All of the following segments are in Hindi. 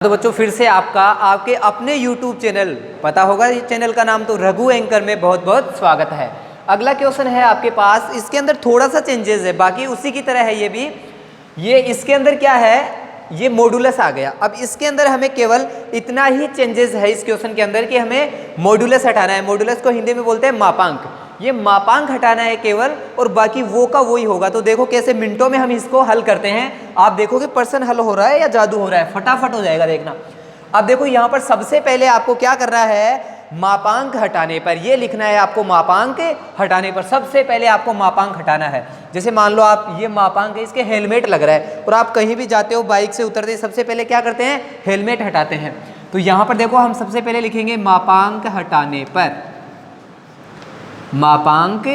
तो बच्चों फिर से आपके अपने YouTube चैनल, पता होगा इस चैनल का नाम, तो रघु एंकर में बहुत बहुत स्वागत है। अगला क्वेश्चन है आपके पास, इसके अंदर थोड़ा सा चेंजेस है, बाकी उसी की तरह है ये भी। ये इसके अंदर क्या है, ये मॉडुलस आ गया। अब इसके अंदर हमें केवल इतना ही चेंजेस है इस क्वेश्चन के अंदर कि हमें मॉडुलस हटाना है। मॉडुलस को हिंदी में बोलते हैं मापांक। ये मापांक हटाना है केवल, और बाकी वो का वही होगा। तो देखो कैसे मिनटों में हम इसको हल करते हैं। आप देखोगे पर्सन हल हो रहा है या जादू हो रहा है, फटाफट हो जाएगा, देखना। अब देखो यहाँ पर सबसे पहले आपको क्या करना है, मापांक हटाने पर ये लिखना है आपको, मापांक हटाने पर सबसे पहले आपको मापांक हटाना है। जैसे मान लो आप ये मापांक है, इसके हेलमेट लग रहा है, और आप कहीं भी जाते हो बाइक से उतरते सबसे पहले क्या करते हैं, हेलमेट हटाते हैं। तो यहाँ पर देखो हम सबसे पहले लिखेंगे मापांक हटाने पर, मापांक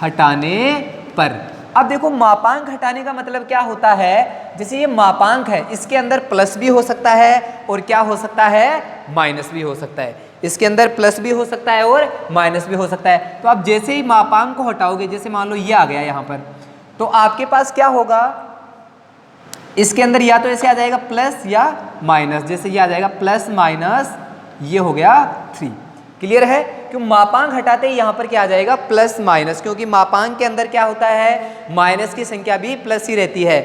हटाने पर। अब देखो मापांक हटाने का मतलब क्या होता है, जैसे ये मापांक है, इसके अंदर प्लस भी हो सकता है और क्या हो सकता है, माइनस भी हो सकता है। इसके अंदर प्लस भी हो सकता है और माइनस भी हो सकता है। तो आप जैसे ही मापांक को हटाओगे, जैसे मान लो ये आ गया यहाँ पर, तो आपके पास क्या होगा, इसके अंदर या तो ऐसे आ जाएगा प्लस या माइनस। जैसे ये आ जाएगा प्लस माइनस, ये हो गया 3। क्लियर है? क्यों मापांक हटाते ही यहाँ पर क्या आ जाएगा, प्लस माइनस, क्योंकि मापांक के अंदर क्या होता है, माइनस की संख्या भी प्लस ही रहती है।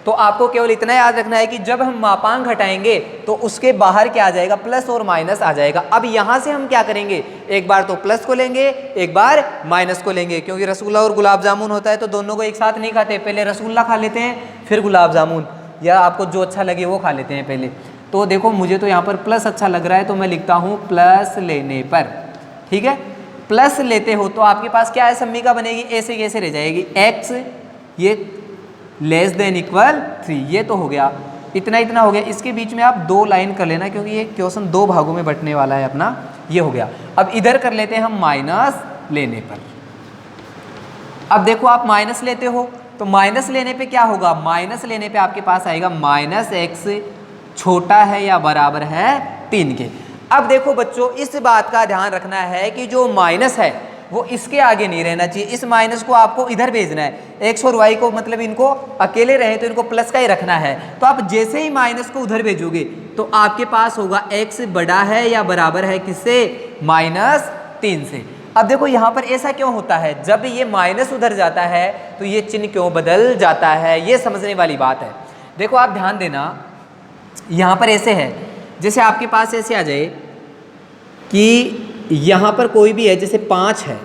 तो आपको केवल इतना याद रखना है कि जब हम मापांक हटाएंगे तो उसके बाहर क्या आ जाएगा, प्लस और माइनस आ जाएगा। अब यहाँ से हम क्या करेंगे, एक बार तो प्लस को लेंगे, एक बार माइनस को लेंगे, क्योंकि रसगुल्ला और गुलाब जामुन होता है तो दोनों को एक साथ नहीं खाते, पहले रसगुल्ला खा लेते हैं फिर गुलाब जामुन, या आपको जो अच्छा लगे वो खा लेते हैं पहले। तो देखो मुझे तो यहाँ पर प्लस अच्छा लग रहा है, तो मैं लिखता हूँ प्लस लेने पर। ठीक है, प्लस लेते हो तो आपके पास क्या है, समीका बनेगी ऐसे कैसे रह जाएगी, x ये लेस देन इक्वल 3। ये तो हो गया, इतना इतना हो गया। इसके बीच में आप 2 लाइन कर लेना, क्योंकि ये क्वेश्चन 2 भागों में बंटने वाला है अपना। ये हो गया। अब इधर कर लेते हैं हम माइनस लेने पर। अब देखो आप माइनस लेते हो तो माइनस लेने पे क्या होगा, माइनस लेने पे आपके पास आएगा माइनस एक्स छोटा है या बराबर है 3 के। अब देखो बच्चों इस बात का ध्यान रखना है कि जो माइनस है वो इसके आगे नहीं रहना चाहिए, इस माइनस को आपको इधर भेजना है। एक्स और वाई को मतलब इनको अकेले रहे तो इनको प्लस का ही रखना है। तो आप जैसे ही माइनस को उधर भेजोगे तो आपके पास होगा एक्स बड़ा है या बराबर है किससे, -3 से। अब देखो यहाँ पर ऐसा क्यों होता है, जब ये माइनस उधर जाता है तो ये चिन्ह क्यों बदल जाता है, ये समझने वाली बात है। देखो आप ध्यान देना, यहाँ पर ऐसे है, जैसे आपके पास ऐसे आ जाए कि यहाँ पर कोई भी है, जैसे 5 है,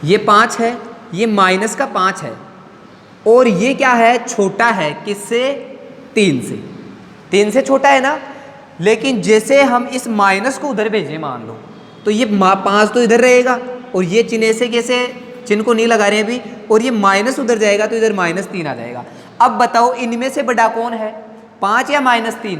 ये 5 है, ये माइनस का 5 है, और ये क्या है, छोटा है किससे, 3 से। 3 से छोटा है ना। लेकिन जैसे हम इस माइनस को उधर भेजें मान लो, तो ये 5 तो इधर रहेगा, और ये चिन्ह ऐसे कैसे, चिन्ह को नहीं लगा रहे हैं अभी, और ये माइनस उधर जाएगा तो इधर -3 आ जाएगा। अब बताओ इनमें से बड़ा कौन है, 5 या -3?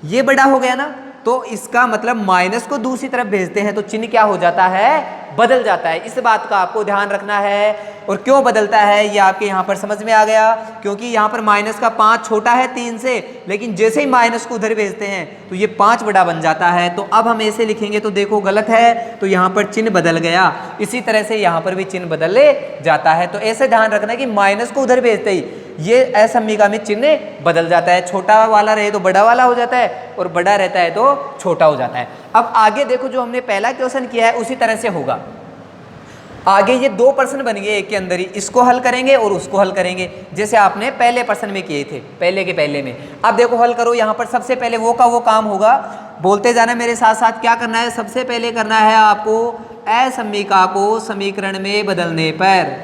ये बड़ा हो गया ना। तो इसका मतलब माइनस को दूसरी तरफ भेजते हैं तो चिन्ह क्या हो जाता है, बदल जाता है। इस बात का आपको ध्यान रखना है। और क्यों बदलता है ये आपके यहाँ पर समझ में आ गया, क्योंकि यहाँ पर माइनस का 5 छोटा है 3 से, लेकिन जैसे ही माइनस को उधर भेजते हैं तो ये 5 बड़ा बन जाता है। तो अब हम ऐसे लिखेंगे तो देखो गलत है, तो यहाँ पर चिन्ह बदल गया। इसी तरह से यहाँ पर भी चिन्ह बदल जाता है। तो ऐसे ध्यान रखना कि माइनस को उधर भेजते ही ये असमीका में चिन्ह बदल जाता है। छोटा वाला रहे तो बड़ा वाला हो जाता है, और बड़ा रहता है तो छोटा हो जाता है। अब आगे देखो जो हमने पहला क्वेश्चन किया है उसी तरह से होगा। आगे ये 2 प्रश्न बन गए एक के अंदर ही, इसको हल करेंगे और उसको हल करेंगे, जैसे आपने पहले प्रश्न में किए थे, पहले के पहले में। अब देखो हल करो, यहाँ पर सबसे पहले वो का वो काम होगा, बोलते जाना मेरे साथ साथ। क्या करना है, सबसे पहले करना है आपको असमीका को समीकरण में बदलने पर,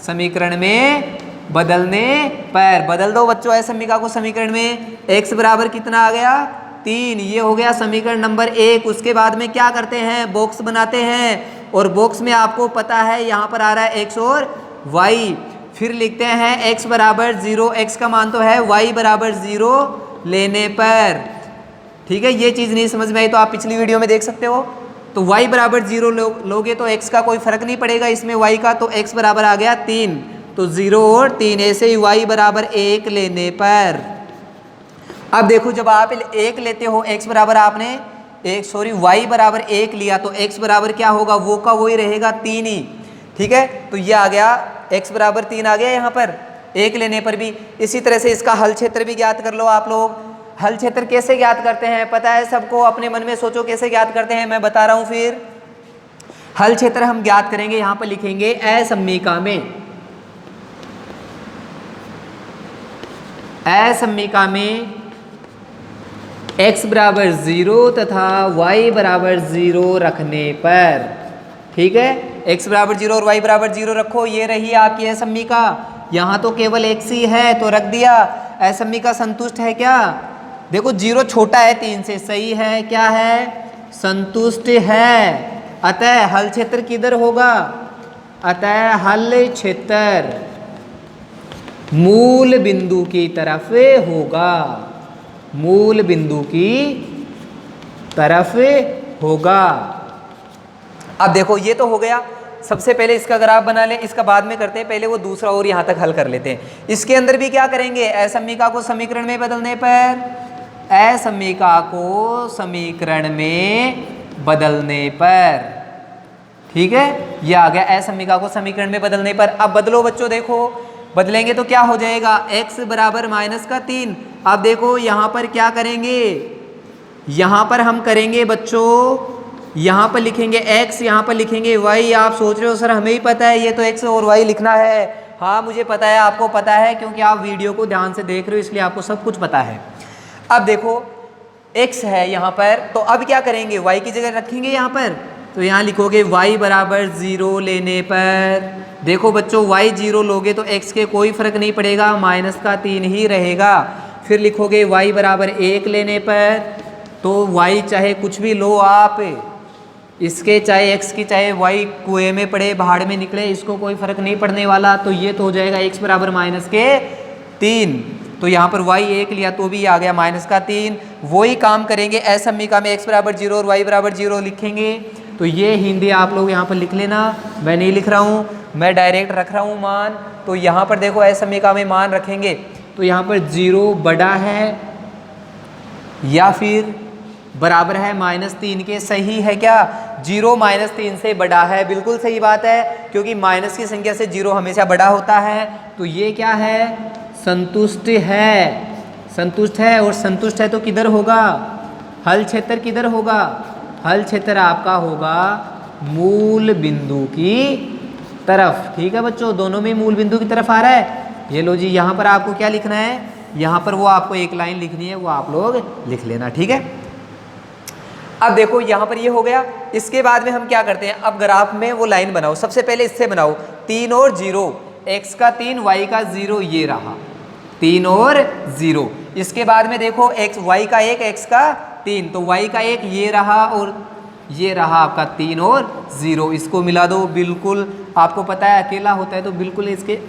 समीकरण में बदलने पर बदल दो बच्चों असमीका को समीकरण में। x बराबर कितना आ गया, 3। ये हो गया समीकरण नंबर 1। उसके बाद में क्या करते हैं, बॉक्स बनाते हैं, और बॉक्स में आपको पता है यहाँ पर आ रहा है x और y। फिर लिखते हैं x बराबर 0, x का मान तो है, y बराबर 0 लेने पर। ठीक है, ये चीज़ नहीं समझ में आई तो आप पिछली वीडियो में देख सकते हो। तो y बराबर 0 लोगे तो x का कोई फर्क नहीं पड़ेगा इसमें y का, तो x बराबर आ गया 3, तो 0 और 3। ऐसे ही y बराबर 1 लेने पर। अब देखो जब आप 1 लेते हो, x बराबर आपने y बराबर 1 लिया, तो x बराबर क्या होगा, वो का वही रहेगा 3 ही। ठीक है, तो ये आ गया x बराबर 3 आ गया यहाँ पर 1 लेने पर भी। इसी तरह से इसका हल क्षेत्र भी ज्ञात कर लो आप लोग। हल क्षेत्र कैसे ज्ञात करते हैं पता है सबको? अपने मन में सोचो कैसे ज्ञात करते हैं, मैं बता रहा हूं। फिर हल क्षेत्र हम ज्ञात करेंगे, यहां पर लिखेंगे असमीका में, असमीका में x बराबर 0 तथा y बराबर 0 रखने पर, ठीक है, x बराबर 0 और y बराबर 0 रखो, ये रही आपकी असमीका। यहाँ तो केवल x ही है तो रख दिया। असमीका संतुष्ट है क्या? देखो 0 छोटा है 3 से, सही है, क्या है, संतुष्ट है। अतः हल क्षेत्र किधर होगा? अतः हल क्षेत्र मूल बिंदु की तरफ होगा, मूल बिंदु की तरफ होगा। अब देखो ये तो हो गया, सबसे पहले इसका ग्राफ बना लें, इसका बाद में करते हैं, पहले वो दूसरा और यहाँ तक हल कर लेते हैं। इसके अंदर भी क्या करेंगे, असमीका को समीकरण में बदलने पर, असमीका को समीकरण में बदलने पर, ठीक है, ये आ गया असमीका को समीकरण में बदलने पर। अब बदलो बच्चों, देखो बदलेंगे तो क्या हो जाएगा, x बराबर -3। अब देखो यहाँ पर क्या करेंगे, यहाँ पर हम करेंगे बच्चों, यहाँ पर लिखेंगे x, यहाँ पर लिखेंगे y। आप सोच रहे हो सर हमें ही पता है, ये तो x और y लिखना है। हाँ मुझे पता है, आपको पता है, क्योंकि आप वीडियो को ध्यान से देख रहे हो इसलिए आपको सब कुछ पता है। अब देखो x है यहाँ पर, तो अब क्या करेंगे, y की जगह रखेंगे यहाँ पर, तो यहाँ लिखोगे y बराबर 0 लेने पर, देखो बच्चों y 0 लोगे तो x के कोई फर्क नहीं पड़ेगा, -3 ही रहेगा। फिर लिखोगे y बराबर 1 लेने पर, तो y चाहे कुछ भी लो आप, इसके चाहे x की चाहे y कुएं में पड़े भाड़ में निकले, इसको कोई फर्क नहीं पड़ने वाला। तो ये तो हो जाएगा x बराबर -3। तो यहाँ पर y 1 लिया तो भी आ गया -3। वही काम करेंगे असमीका में, x बराबर 0 और y बराबर 0 लिखेंगे। तो ये हिंदी आप लोग यहाँ पर लिख लेना, मैं नहीं लिख रहा हूँ, मैं डायरेक्ट रख रहा हूँ मान। तो यहाँ पर देखो असमीका में मान रखेंगे, तो यहाँ पर 0 बड़ा है या फिर बराबर है -3 के, सही है क्या? 0 -3 से बड़ा है, बिल्कुल सही बात है, क्योंकि माइनस की संख्या से 0 हमेशा बड़ा होता है। तो ये क्या है, संतुष्ट है, संतुष्ट है। और संतुष्ट है तो किधर होगा, हल क्षेत्र किधर होगा, हल क्षेत्र आपका होगा मूल बिंदु की तरफ, ठीक है बच्चों, दोनों में मूल बिंदु की तरफ आ रहा है। ये लो जी, यहाँ पर आपको क्या लिखना है, यहाँ पर वो आपको एक लाइन लिखनी है, वो आप लोग लिख लेना, ठीक है। अब देखो यहाँ पर ये हो गया, इसके बाद में हम क्या करते हैं, अब ग्राफ में वो लाइन बनाओ। सबसे पहले इससे बनाओ 3 और 0, x का 3 y का 0, ये रहा 3 और 0। इसके बाद में देखो x y का 1 x का 3, तो y का 1 ये रहा और ये रहा आपका 3 और 0, इसको मिला दो। बिल्कुल आपको पता है अकेला होता है तो बिल्कुल इसके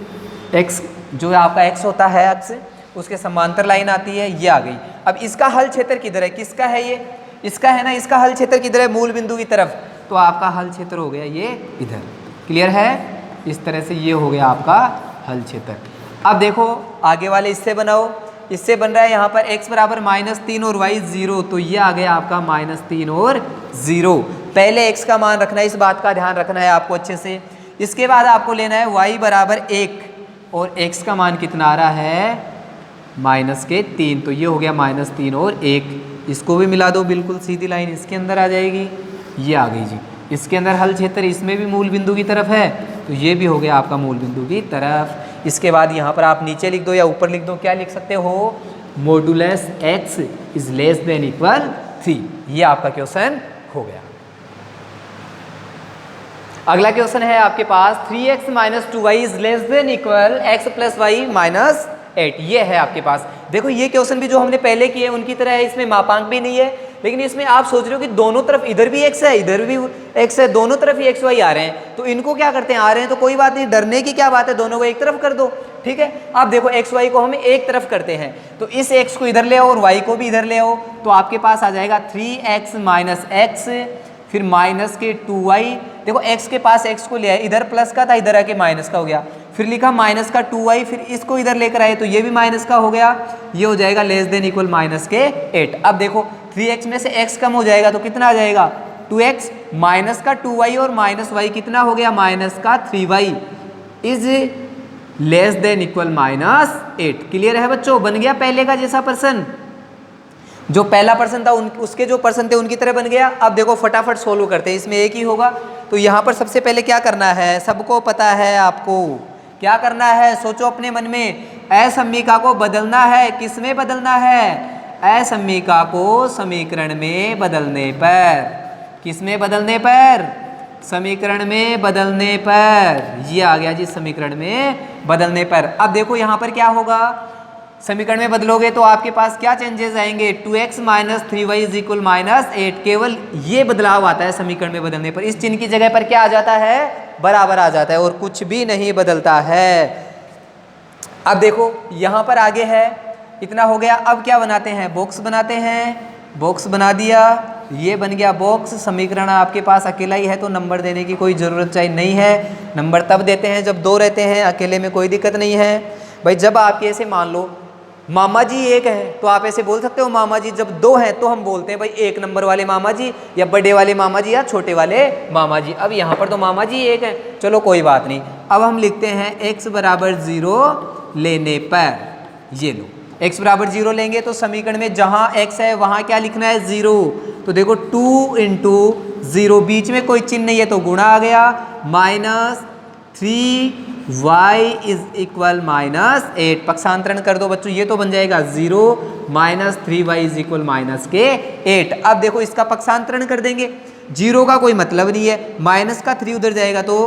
x जो आपका x होता है अक्ष, उसके समांतर लाइन आती है, ये आ गई। अब इसका हल क्षेत्र किधर है, किसका है ये, इसका है ना, इसका हल क्षेत्र किधर है, मूल बिंदु की तरफ। तो आपका हल क्षेत्र हो गया ये इधर, क्लियर है। इस तरह से ये हो गया आपका हल क्षेत्र। अब देखो आगे वाले इससे बनाओ, इससे बन रहा है यहाँ पर x बराबर -3 और y 0, तो ये आ गया आपका -3 और 0। पहले x का मान रखना है, इस बात का ध्यान रखना है आपको अच्छे से। इसके बाद आपको लेना है y बराबर 1 और x का मान कितना आ रहा है, -3, तो ये हो गया -3 और 1। इसको भी मिला दो, बिल्कुल सीधी लाइन इसके अंदर आ जाएगी, ये आ गई जी। इसके अंदर हल क्षेत्र, इसमें भी मूल बिंदु की तरफ है, तो ये भी हो गया आपका मूल बिंदु की तरफ। इसके बाद यहाँ पर आप नीचे लिख दो या ऊपर लिख दो, क्या लिख सकते हो, modulus x is less than equal 3। ये आपका क्वेश्चन हो गया। अगला क्वेश्चन है आपके पास 3x - 2y is less than equal x + y - 8। ये है आपके पास। देखो ये क्वेश्चन भी जो हमने पहले किए उनकी तरह है, इसमें मापांक भी नहीं है, लेकिन इसमें आप सोच रहे हो कि दोनों तरफ इधर भी x है इधर भी x है, दोनों तरफ ही x y आ रहे हैं, तो इनको क्या करते हैं, आ रहे हैं तो कोई बात नहीं, डरने की क्या बात है, दोनों को एक तरफ कर दो, ठीक है। अब देखो x y को हम एक तरफ करते हैं, तो इस x को इधर ले आओ और y को भी इधर ले आओ, तो आपके पास आ जाएगा 3x - x फिर माइनस के 2y। देखो x के पास x को ले आए, इधर प्लस का था इधर आके माइनस का हो गया, फिर लिखा माइनस का 2y, फिर इसको इधर लेकर आए तो ये भी माइनस का हो गया, ये हो जाएगा लेस देन इक्वल -8। अब देखो 3x में से x कम हो जाएगा तो कितना आ जाएगा 2x, माइनस का 2y और -y कितना हो गया माइनस का 3y is less than equal -8। Clear है बच्चों, बन गया पहले का जैसा प्रश्न। जो पहला पर्सन था उसके जो पर्सन थे उनकी तरह बन गया। अब देखो फटाफट सोल्व करते हैं, इसमें एक ही होगा। तो यहाँ पर सबसे पहले क्या करना है, सबको पता है आपको क्या करना है, सोचो अपने मन में। असमीका को बदलना है, किस में बदलना है, असमीका को समीकरण में बदलने पर। किस में बदलने पर, समीकरण में बदलने पर। ये आ गया जी समीकरण में बदलने पर। अब देखो यहाँ पर क्या होगा, समीकरण में बदलोगे तो आपके पास क्या चेंजेस आएंगे, 2x minus 3y is equal minus 8। केवल ये बदलाव आता है समीकरण में बदलने पर। इस चिन्ह की जगह पर क्या आ जाता है, बराबर आ जाता है और कुछ भी नहीं बदलता है। अब देखो यहाँ पर आगे है, इतना हो गया। अब क्या बनाते हैं, बॉक्स बनाते हैं। बॉक्स बना दिया, ये बन गया बॉक्स। समीकरण आपके पास अकेला ही है तो नंबर देने की कोई ज़रूरत चाहिए नहीं है। नंबर तब देते हैं जब दो रहते हैं, अकेले में कोई दिक्कत नहीं है भाई। जब आपके ऐसे मान लो मामा जी एक है तो आप ऐसे बोल सकते हो मामा जी। जब दो हैं तो हम बोलते हैं भाई एक नंबर वाले मामा जी, या बड़े वाले मामा जी, या छोटे वाले मामा जी। अब यहाँ पर तो मामा जी एक है, चलो कोई बात नहीं। अब हम लिखते हैं x बराबर 0 लेने पर, ये लो x बराबर 0 लेंगे तो समीकरण में जहाँ x है वहाँ क्या लिखना है, 0। तो देखो 2 इंटू 0, बीच में कोई चिन्ह नहीं है तो गुणा आ गया, minus 3y is equal minus 8। पक्षांतरण कर दो बच्चों, ये तो बन जाएगा 0 minus 3y is equal minus के 8। अब देखो इसका पक्षांतरण कर देंगे, 0 का कोई मतलब नहीं है, माइनस का 3 उधर जाएगा तो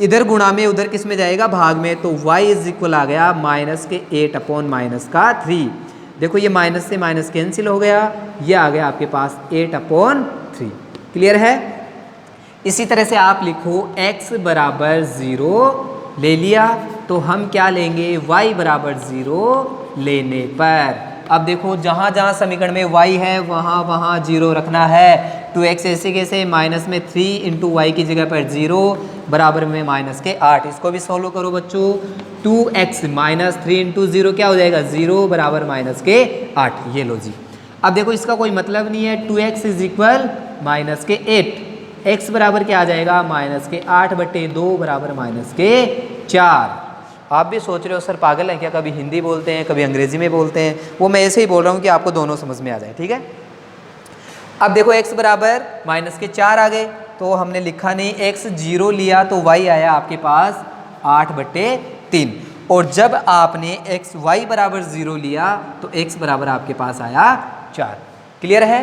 इधर गुणा में, उधर किस में जाएगा, भाग में। तो y इज इक्वल आ गया माइनस के 8 अपॉन माइनस का 3। देखो ये माइनस से माइनस कैंसिल हो गया, ये आ गया आपके पास 8 अपॉन 3। क्लियर है। इसी तरह से आप लिखो x बराबर 0 ले लिया तो हम क्या लेंगे, y बराबर 0 लेने पर। अब देखो जहाँ जहाँ समीकरण में y है वहाँ वहाँ 0 रखना है। 2x ऐसे कैसे, माइनस में 3 इंटू वाई की जगह पर 0 बराबर में माइनस के 8। इसको भी सॉल्व करो बच्चों। 2x माइनस 3 इंटू 0 क्या हो जाएगा, 0 बराबर माइनस के 8। ये लो जी। अब देखो इसका कोई मतलब नहीं है, 2x इज इक्वल माइनस के 8। x बराबर क्या आ जाएगा, माइनस के 8/2 बराबर माइनस के 4। आप भी सोच रहे हो सर पागल है क्या, कभी हिंदी बोलते हैं कभी अंग्रेजी में बोलते हैं। वो मैं ऐसे ही बोल रहा हूँ कि आपको दोनों समझ में आ जाए, ठीक है। अब देखो x बराबर माइनस के 4 आ गए तो हमने लिखा नहीं, x 0 लिया तो y आया आपके पास 8/3। और जब आपने y बराबर 0 लिया तो x बराबर आपके पास आया 4। क्लियर है।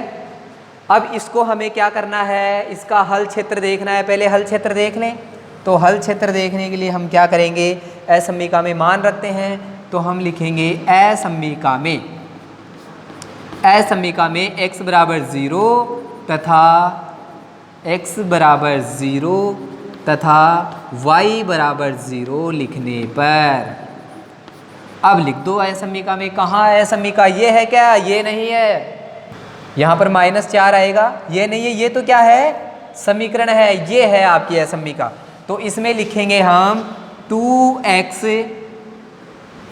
अब इसको हमें क्या करना है, इसका हल क्षेत्र देखना है। पहले हल क्षेत्र देख लें। तो हल क्षेत्र देखने के लिए हम क्या करेंगे, असमीका में मान रखते हैं तो हम लिखेंगे असमीका में x बराबर 0 तथा x बराबर 0 तथा y बराबर 0 लिखने पर। अब लिख दो असमीका में। कहाँ है असमीका, ये है क्या, ये नहीं है। यहाँ पर -4 आएगा, ये नहीं है। ये तो क्या है, समीकरण है, ये है आपकी असमीका। तो इसमें लिखेंगे हम 2x,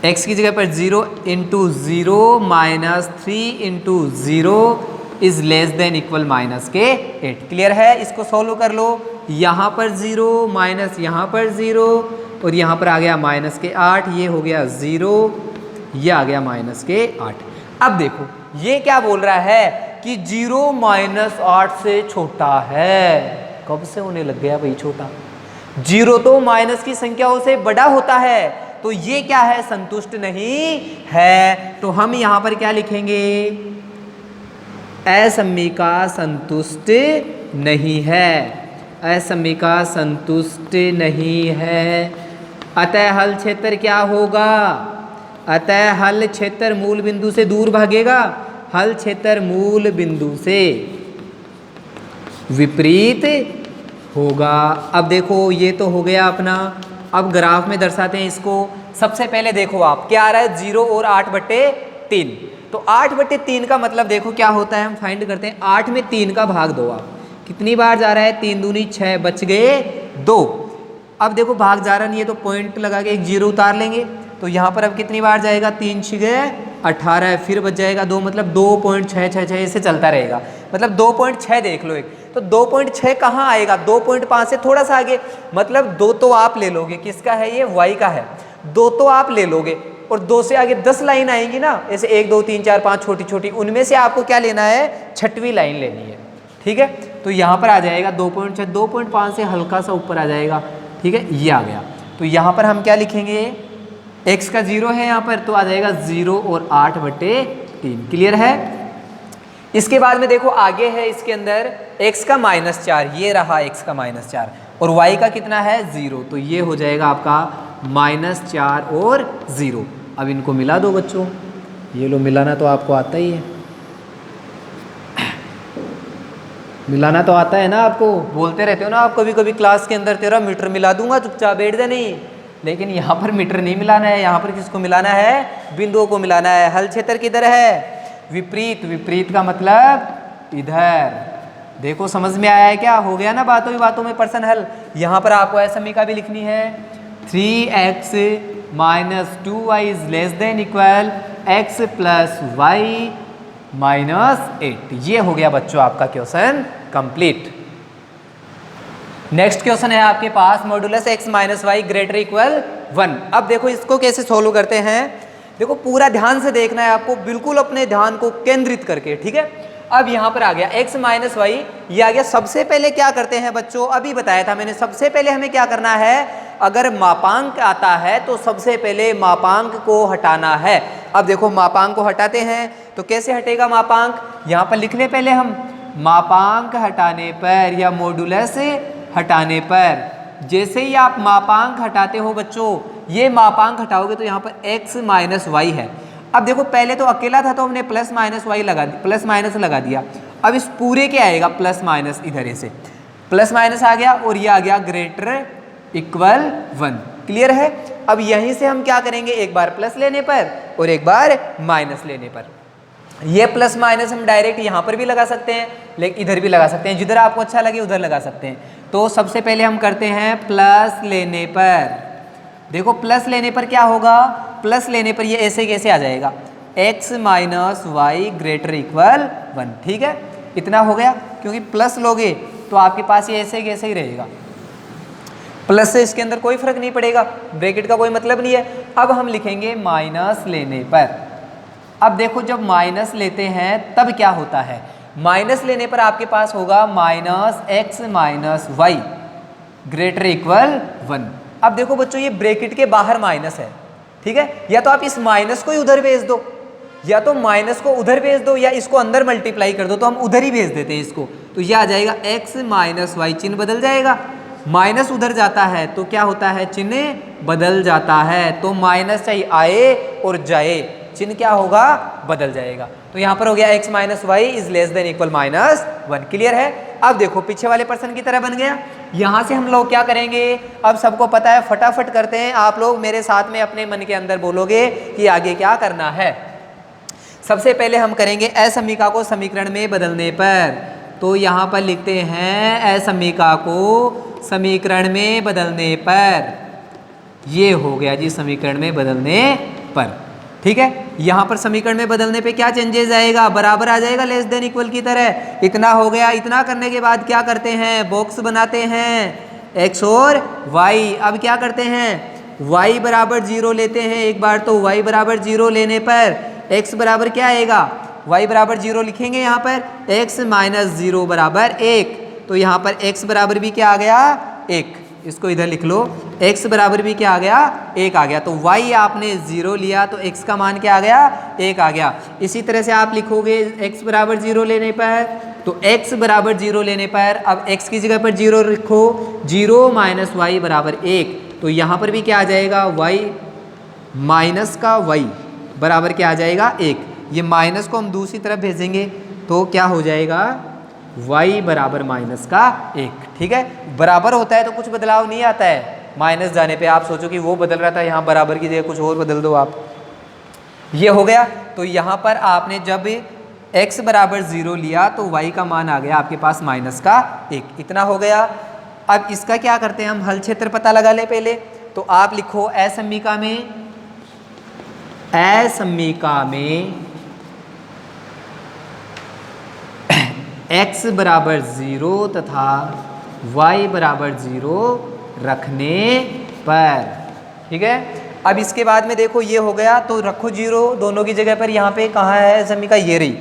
x की जगह पर 0 into 0 minus 3 into 0 is less than equal minus के 8। क्लियर है। इसको सॉल्व कर लो। यहाँ पर 0 माइनस यहाँ पर 0 और यहाँ पर आ गया माइनस के 8, ये हो गया 0, ये आ गया माइनस के 8। अब देखो ये क्या बोल रहा है कि 0 -8 से छोटा है। कब से होने लग गया भाई छोटा, 0 तो माइनस की संख्याओं से बड़ा होता है। तो ये क्या है, संतुष्ट नहीं है। तो हम यहाँ पर क्या लिखेंगे, असमीका संतुष्ट नहीं है, असमीका संतुष्ट नहीं है। अतः हल क्षेत्र क्या होगा, अतः हल क्षेत्र मूल बिंदु से दूर भागेगा। हल क्षेत्र मूल बिंदु से विपरीत होगा। अब देखो ये तो हो गया अपना। अब ग्राफ में दर्शाते हैं इसको। सबसे पहले देखो आप क्या आ रहा है, 0 और 8/3। तो 8/3 का मतलब देखो क्या होता है, हम फाइंड करते हैं। 8 में 3 का भाग दो आप, कितनी बार जा रहा है, 3 दूनी 6, बच गए 2। अब देखो भाग जा रहा नहीं है तो पॉइंट लगा के एक 0 उतार लेंगे। तो यहाँ पर अब कितनी बार जाएगा, 3 6 18, फिर बच जाएगा 2, मतलब 2.666 ऐसे चलता रहेगा। मतलब 2.6 देख लो एक, तो 2.6 कहाँ आएगा, 2.5 से थोड़ा सा आगे। मतलब 2 तो आप ले लोगे, किसका है ये, y का है। 2 तो आप ले लोगे, और 2 से आगे 10 लाइन आएंगी ना, ऐसे 1 2 3 4 5 छोटी छोटी, उनमें से आपको क्या लेना है, छठवीं लाइन लेनी है। ठीक है, तो यहाँ पर आ जाएगा 2.6, 2.5 से हल्का सा ऊपर आ जाएगा। ठीक है, ये आ गया। तो यहाँ पर हम क्या लिखेंगे, x का 0 है यहाँ पर, तो आ जाएगा 0 और 8/3। क्लियर है। इसके बाद में देखो आगे है इसके अंदर x का -4, ये रहा x का -4, और y का कितना है 0, तो ये हो जाएगा आपका -4 और 0। अब इनको मिला दो बच्चों, ये लो, मिलाना तो आपको आता ही है, मिलाना तो आता है ना आपको, बोलते रहते हो ना आप कभी कभी क्लास के अंदर, तेरा मीटर मिला दूंगा, चुपचाप बैठ जा। नहीं, लेकिन यहाँ पर मीटर नहीं मिलाना है, यहाँ पर किसको मिलाना है, बिंदुओं को मिलाना है। हल क्षेत्र किधर है, विपरीत, विपरीत का मतलब इधर। देखो समझ में आया है क्या, हो गया ना बातों ही बातों में पर्सन हल। यहाँ पर आपको असमीका भी लिखनी है, 3x - 2y > x + y -8। ये हो गया बच्चों आपका क्वेश्चन कंप्लीट। नेक्स्ट क्वेश्चन है आपके पास मॉडुलस x - y > 1। अब देखो इसको कैसे सोल्व करते हैं, देखो पूरा ध्यान से देखना है आपको, बिल्कुल अपने ध्यान को केंद्रित करके। ठीक है, अब यहाँ पर आ गया x - y, ये आ गया। सबसे पहले क्या करते हैं बच्चों, अभी बताया था मैंने, सबसे पहले हमें क्या करना है, अगर मापांक आता है तो सबसे पहले मापांक को हटाना है। अब देखो मापांक को हटाते हैं तो कैसे हटेगा मापांक, यहाँ पर लिख ले पहले हम, मापांक हटाने पर या मॉडुलस हटाने पर, जैसे ही आप मापांक हटाते हो बच्चों, ये मापांक हटाओगे तो यहाँ पर x - y है। अब देखो पहले तो अकेला था तो हमने प्लस माइनस वाई लगा दी, प्लस माइनस लगा दिया। अब इस पूरे के आएगा प्लस माइनस, इधर से प्लस माइनस आ गया और ये आ गया > 1। क्लियर है। अब यहीं से हम क्या करेंगे, एक बार प्लस लेने पर और एक बार माइनस लेने पर, ये प्लस माइनस हम डायरेक्ट यहाँ पर भी लगा सकते हैं, लेकिन इधर भी लगा सकते हैं, जिधर आपको अच्छा लगे उधर लगा सकते हैं। तो सबसे पहले हम करते हैं प्लस लेने पर, देखो प्लस लेने पर क्या होगा, प्लस लेने पर ये ऐसे कैसे आ जाएगा, x - y > 1। ठीक है, इतना हो गया, क्योंकि प्लस लोगे तो आपके पास ये ऐसे कैसे ही रहेगा, प्लस से इसके अंदर कोई फर्क नहीं पड़ेगा, ब्रैकेट का कोई मतलब नहीं है। अब हम लिखेंगे माइनस लेने पर। अब देखो जब माइनस लेते हैं तब क्या होता है, माइनस लेने पर आपके पास होगा -x - y > 1। अब देखो बच्चों ये ब्रैकेट के बाहर माइनस है, ठीक है, या तो आप इस माइनस को ही उधर भेज दो, या तो माइनस को उधर भेज दो, या इसको अंदर मल्टीप्लाई कर दो, तो हम उधर ही भेज देते हैं इसको। तो यह आ जाएगा x - y, चिन्ह बदल जाएगा, माइनस उधर जाता है तो क्या होता है, चिन्ह बदल जाता है। तो माइनस चाहे आए और जाए, चिन्ह क्या होगा, बदल जाएगा। तो यहाँ पर हो गया x - y > -1। क्लियर है। अब देखो पीछे वाले पर्सन की तरह बन गया। यहाँ से हम लोग क्या करेंगे, अब सबको पता है, फटाफट करते हैं, आप लोग मेरे साथ में अपने मन के अंदर बोलोगे कि आगे क्या करना है। सबसे पहले हम करेंगे असमीका को समीकरण में बदलने पर, तो यहाँ पर लिखते हैं असमीका को समीकरण में बदलने पर, ये हो गया जी समीकरण में बदलने पर। ठीक है, यहाँ पर समीकरण में बदलने पे क्या चेंजेस आएगा, बराबर आ जाएगा लेस देन इक्वल की तरह। इतना हो गया, इतना करने के बाद क्या करते हैं, बॉक्स बनाते हैं x और y। अब क्या करते हैं, y बराबर 0 लेते हैं एक बार, तो y बराबर 0 लेने पर x बराबर क्या आएगा, y बराबर 0 लिखेंगे यहाँ पर, x - 0 बराबर 1। तो यहाँ पर x बराबर भी क्या आ गया, 1, इसको इधर लिख लो, x बराबर भी क्या आ गया, 1 आ गया। तो y आपने 0 लिया तो x का मान क्या आ गया, 1 आ गया। इसी तरह से आप लिखोगे x बराबर 0 लेने पर, तो x बराबर 0 लेने पर अब x की जगह पर 0 लिखो, 0 - y बराबर 1। तो यहाँ पर भी क्या आ जाएगा, y माइनस का y बराबर क्या आ जाएगा, 1। ये माइनस को हम दूसरी तरफ भेजेंगे तो क्या हो जाएगा, y बराबर -1। ठीक है, बराबर होता है तो कुछ बदलाव नहीं आता है, माइनस जाने पे आप सोचो कि वो बदल रहा था, यहाँ बराबर की जगह कुछ और बदल दो आप, ये हो गया। तो यहाँ पर आपने जब x बराबर 0 लिया तो y का मान आ गया आपके पास -1। इतना हो गया। अब इसका क्या करते हैं हम, हल क्षेत्र पता लगा ले पहले। तो आप लिखो असमीका में x बराबर 0 तथा y बराबर 0 रखने पर, ठीक है, अब इसके बाद में देखो ये हो गया तो रखो 0 दोनों की जगह पर। यहाँ पे कहाँ है समीका, ये रही।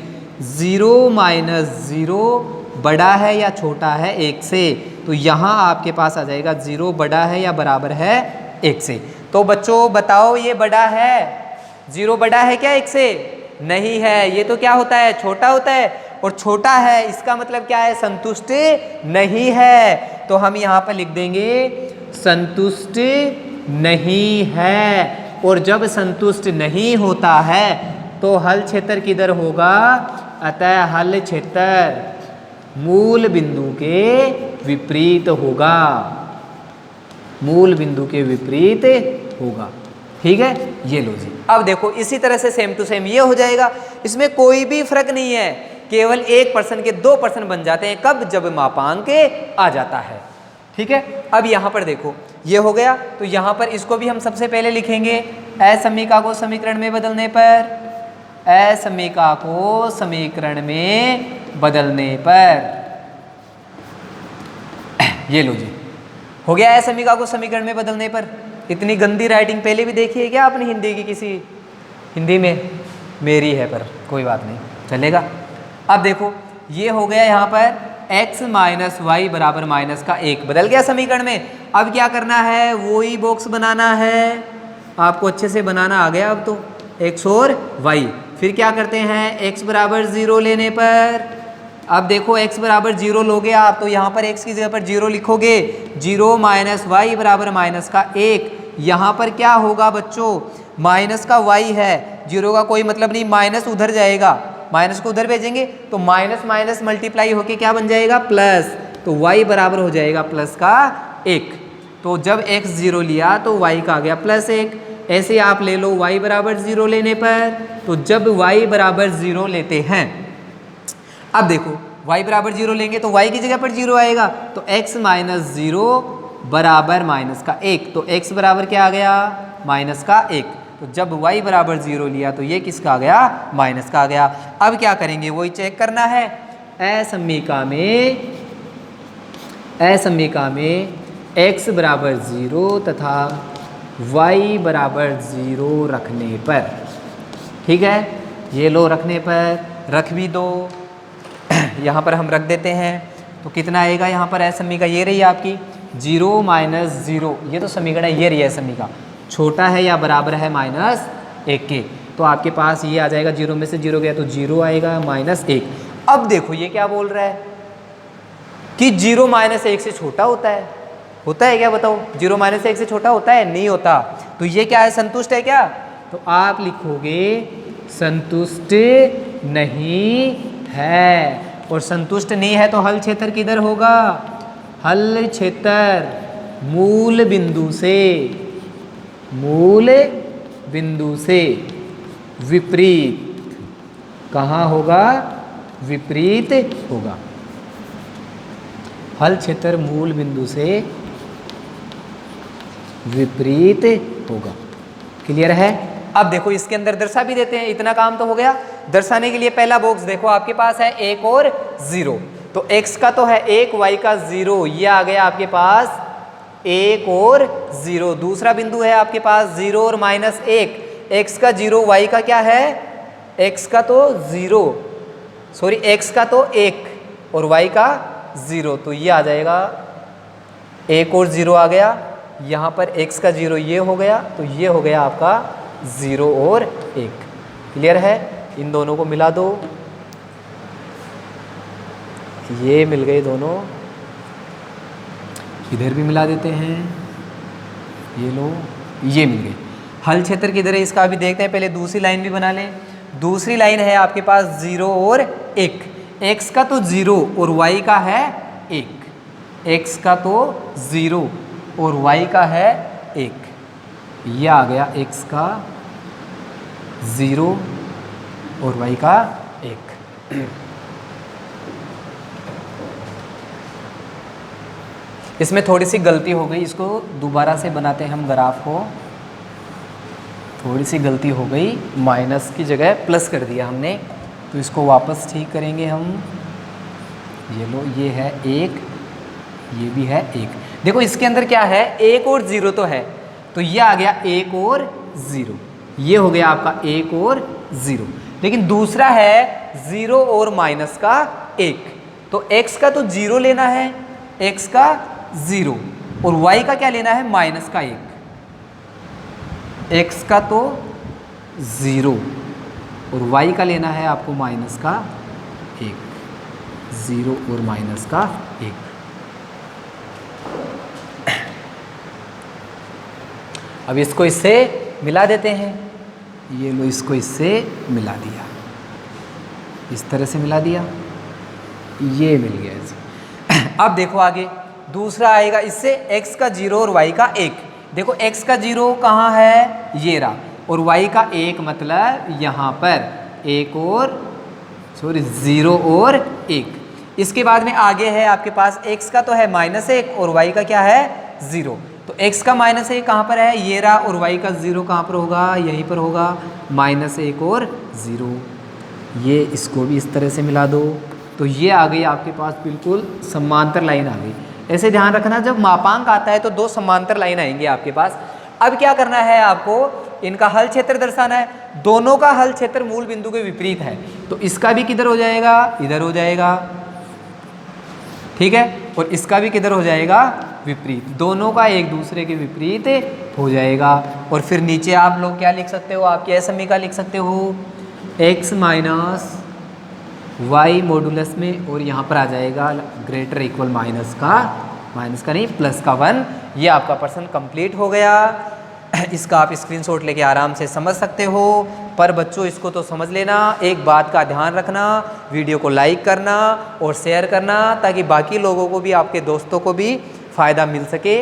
0 माइनस 0 बड़ा है या छोटा है 1 से, तो यहाँ आपके पास आ जाएगा 0 बड़ा है या बराबर है 1 से। तो बच्चों बताओ ये बड़ा है, 0 बड़ा है क्या 1 से? नहीं है, ये तो क्या होता है, छोटा होता है। और छोटा है इसका मतलब क्या है, संतुष्ट नहीं है। तो हम यहाँ पर लिख देंगे संतुष्ट नहीं है। और जब संतुष्ट नहीं होता है तो हल क्षेत्र किधर होगा, अतः हल क्षेत्र मूल बिंदु के विपरीत होगा, मूल बिंदु के विपरीत होगा। ठीक है, ये लो जी। अब देखो इसी तरह से सेम टू सेम ये हो जाएगा, इसमें कोई भी फर्क नहीं है, केवल 1% के 2% बन जाते हैं। कब, जब मापांक आ जाता है। ठीक है, अब यहाँ पर देखो ये हो गया, तो यहाँ पर इसको भी हम सबसे पहले लिखेंगे असमीका को समीकरण में बदलने पर, असमीका को समीकरण में बदलने पर, ये लो जी, हो गया असमीका को समीकरण में बदलने पर। इतनी गंदी राइटिंग पहले भी देखी है क्या आपने हिंदी की, किसी हिंदी में? मेरी है पर कोई बात नहीं, चलेगा। अब देखो ये हो गया यहाँ पर x माइनस वाई बराबर माइनस का 1 बदल गया समीकरण में। अब क्या करना है, वो ही बॉक्स बनाना है, आपको अच्छे से बनाना आ गया। अब तो x और y, फिर क्या करते हैं, x बराबर 0 लेने पर, अब देखो x बराबर 0 लोगे आप तो यहाँ पर x की जगह पर 0 लिखोगे। 0 माइनस वाई बराबर माइनस का 1, यहाँ पर क्या होगा बच्चों, माइनस का y है, 0 का कोई मतलब नहीं, माइनस उधर जाएगा, माइनस को उधर भेजेंगे तो माइनस माइनस मल्टीप्लाई होके क्या बन जाएगा, प्लस। तो y बराबर हो जाएगा प्लस का 1। तो जब x 0 लिया तो y का आ गया प्लस 1। ऐसे आप ले लो y बराबर 0 लेने पर, तो जब y बराबर 0 लेते हैं, अब देखो y बराबर 0 लेंगे तो y की जगह पर 0 आएगा, तो x माइनस 0 बराबर माइनस का 1, तो x बराबर क्या आ गया, माइनस का 1। तो जब y बराबर 0 लिया तो ये किसका आ गया, माइनस का आ गया। अब क्या करेंगे, वही चेक करना है। असमीका में x बराबर 0 तथा y बराबर 0 रखने पर, ठीक है, ये लो रखने पर, रख भी दो, यहाँ पर हम रख देते हैं तो कितना आएगा यहाँ पर असमीका, ये रही आपकी 0 माइनस 0, ये तो समीकरण है, ये रही असमीका, छोटा है या बराबर है माइनस 1 के, तो आपके पास ये आ जाएगा, 0 में से 0 गया तो 0 आएगा माइनस 1। अब देखो ये क्या बोल रहा है कि 0 माइनस 1 से छोटा होता है क्या, बताओ, 0 माइनस 1 से छोटा होता है, नहीं होता। तो ये क्या है, संतुष्ट है क्या, तो आप लिखोगे संतुष्ट नहीं है। और संतुष्ट नहीं है तो हल क्षेत्र किधर होगा, हल क्षेत्र मूल बिंदु से विपरीत, कहाँ होगा, विपरीत होगा। हल क्षेत्र मूल बिंदु से विपरीत होगा। क्लियर है। अब देखो इसके अंदर दर्शा भी देते हैं, इतना काम तो हो गया। दर्शाने के लिए पहला बॉक्स देखो आपके पास है 1 और 0, तो x का तो है 1, y का 0, ये आ गया आपके पास 1 और 0। दूसरा बिंदु है आपके पास 0 और माइनस 1, x का 0, y का क्या है, x का तो 0, सॉरी x का तो 1 और y का 0, तो ये आ जाएगा 1 और 0 आ गया, यहाँ पर x का 0 ये हो गया, तो ये हो गया आपका 0 और 1। क्लियर है। इन दोनों को मिला दो, ये मिल गए दोनों, इधर भी मिला देते हैं, ये लो, ये मिल गए। हल क्षेत्र किधर है इसका अभी देखते हैं, पहले दूसरी लाइन भी बना लें। दूसरी लाइन है आपके पास 0 और 1, x का तो 0 और y का है 1, x का तो 0 और y का है 1, यह आ गया x का 0 और y का 1। इसमें थोड़ी सी गलती हो गई, इसको दोबारा से बनाते हैं हम ग्राफ को। थोड़ी सी गलती हो गई, माइनस की जगह प्लस कर दिया हमने, तो इसको वापस ठीक करेंगे हम। ये लो, ये है 1, ये भी है 1। देखो इसके अंदर क्या है, 1 और 0 तो है, तो ये आ गया 1 और 0, ये हो गया आपका 1 और 0। लेकिन दूसरा है 0 और माइनस का 1, तो x का तो 0 लेना है, x का 0, और y का क्या लेना है, माइनस का 1। x का तो 0 और y का लेना है आपको माइनस का 1, 0 और माइनस का 1। अब इसको इससे मिला देते हैं, ये लो इसको इससे मिला दिया, इस तरह से मिला दिया, ये मिल गया जी। अब देखो आगे दूसरा आएगा, इससे x का 0 और y का 1। देखो x का 0 कहाँ है, ये रहा, और y का 1 मतलब यहाँ पर 0 और 1। इसके बाद में आगे है आपके पास x का तो है -1 और y का क्या है 0। तो x का -1 कहाँ पर है, ये रहा, और y का 0 कहाँ पर होगा, यहीं पर होगा, -1 और 0। ये इसको भी इस तरह से मिला दो, तो ये आ गई आपके पास बिल्कुल समांतर लाइन आ गई। ऐसे ध्यान रखना, जब मापांक आता है तो 2 समांतर लाइन आएंगी आपके पास। अब क्या करना है आपको, इनका हल क्षेत्र दर्शाना है। दोनों का हल क्षेत्र मूल बिंदु के विपरीत है, तो इसका भी किधर हो जाएगा, इधर हो जाएगा, ठीक है, और इसका भी किधर हो जाएगा, विपरीत। दोनों का एक दूसरे के विपरीत हो जाएगा। और फिर नीचे आप लोग क्या लिख सकते हो, आपकी असमीका लिख सकते हो x माइनस वाई मॉडुलस में, और यहाँ पर आ जाएगा ग्रेटर इक्वल माइनस का नहीं प्लस का 1। ये आपका प्रश्न कंप्लीट हो गया। इसका आप स्क्रीनशॉट लेके आराम से समझ सकते हो। पर बच्चों इसको तो समझ लेना, एक बात का ध्यान रखना, वीडियो को लाइक करना और शेयर करना, ताकि बाकी लोगों को भी, आपके दोस्तों को भी फ़ायदा मिल सके।